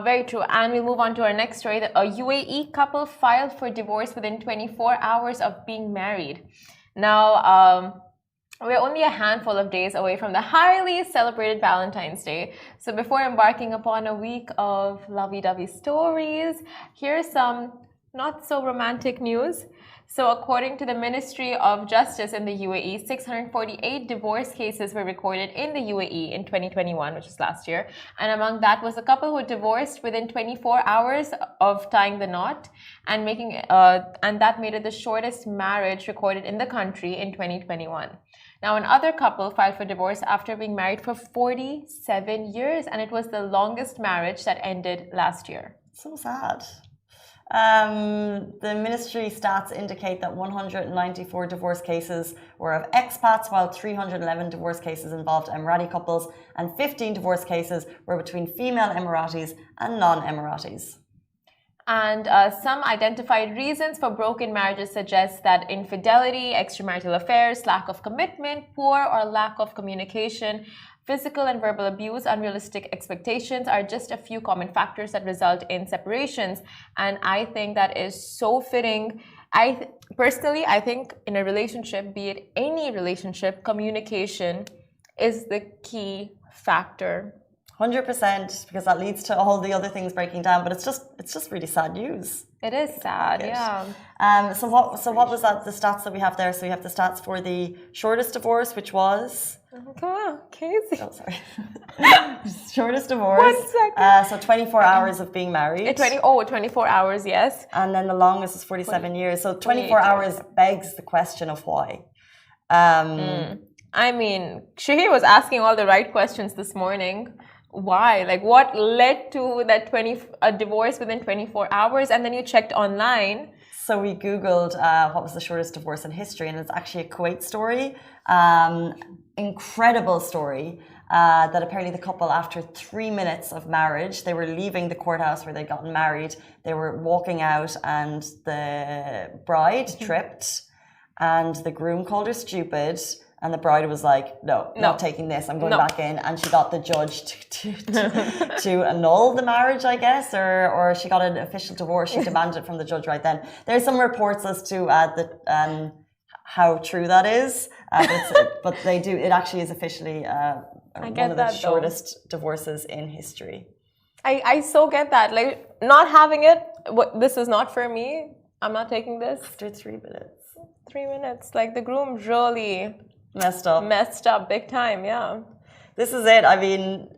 Very true. And we'll move on to our next story. A UAE couple filed for divorce within 24 hours of being married. Now, we're only a handful of days away from the highly celebrated Valentine's Day. So before embarking upon a week of lovey-dovey stories, here's some not so romantic news. So according to the Ministry of Justice in the UAE, 648 divorce cases were recorded in the UAE in 2021, which is last year. And among that was a couple who divorced within 24 hours of tying the knot and and that made it the shortest marriage recorded in the country in 2021. Now, another couple filed for divorce after being married for 47 years, and it was the longest marriage that ended last year. So sad. The ministry stats indicate that 194 divorce cases were of expats, while 311 divorce cases involved Emirati couples, and 15 divorce cases were between female Emiratis and non-Emiratis. And some identified reasons for broken marriages suggest that infidelity, extramarital affairs, lack of commitment, poor or lack of communication, physical and verbal abuse, unrealistic expectations are just a few common factors that result in separations. And I think that is so fitting. Personally, I think in a relationship, be it any relationship, communication is the key factor. 100%, because that leads to all the other things breaking down. But it's just really sad news. It is sad, yeah. So what was that? The stats that we have there. So we have the stats for the shortest divorce, which was. Come on, Casey. Oh, sorry. Shortest divorce. 1 second. So 24 hours of being married. 24 hours, yes. And then the longest is 47 years. So 24 hours begs the question of why. I mean, Shahir was asking all the right questions this morning. Why? Like, what led to that a divorce within 24 hours? And then you checked online. So we Googled what was the shortest divorce in history, and it's actually a Kuwait story. Incredible story that apparently the couple, after 3 minutes of marriage, they were leaving the courthouse where they'd gotten married. They were walking out, and the bride tripped, and the groom called her stupid. And the bride was like, no, not taking this. I'm going back in. And she got the judge to annul the marriage, I guess, or she got an official divorce. She demanded it from the judge right then. There's some reports as to how true that is. But they do. It actually is officially one of the shortest divorces in history. I so get that. Like, not having it, this is not for me. I'm not taking this. After 3 minutes. 3 minutes. Like, the groom really... Messed up big time, yeah. This is it. I mean,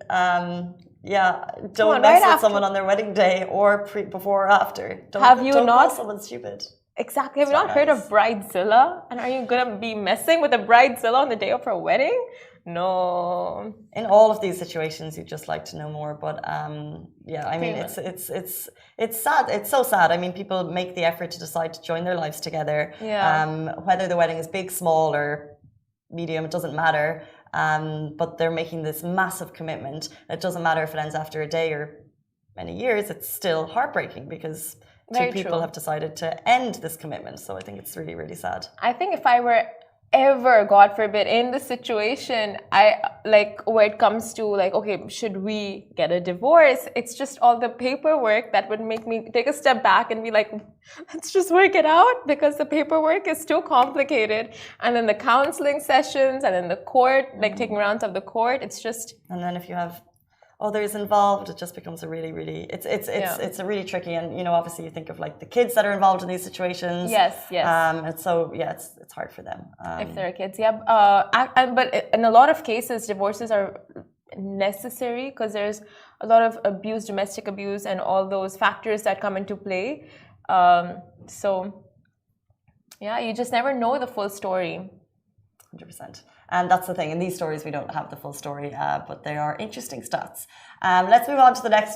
don't mess with someone on their wedding day or before or after. Don't call someone stupid. Exactly. Have you not heard of Bridezilla? And are you going to be messing with a Bridezilla on the day of her wedding? No. In all of these situations, you'd just like to know more. But I mean, it's sad. It's so sad. I mean, people make the effort to decide to join their lives together. Yeah. Whether the wedding is big, small, or medium, it doesn't matter, but they're making this massive commitment. It doesn't matter if it ends after a day or many years. It's still heartbreaking because two people have decided to end this commitment. So I think it's really, really sad. I think if I were ever, God forbid, in the situation, where it comes to like, okay, should we get a divorce? It's just all the paperwork that would make me take a step back and be like, let's just work it out, because the paperwork is too complicated. And then the counseling sessions, and then the court, like taking rounds of the court, it's just. And then if you have others involved, it just becomes a really, really, it's a really tricky, and obviously you think of like the kids that are involved in these situations. Yes. And so it's hard for them. If there are kids, yeah. But in a lot of cases, divorces are necessary because there's a lot of abuse, domestic abuse, and all those factors that come into play. So yeah, you just never know the full story. 100%. And that's the thing. In these stories, we don't have the full story, but they are interesting stats. Let's move on to the next.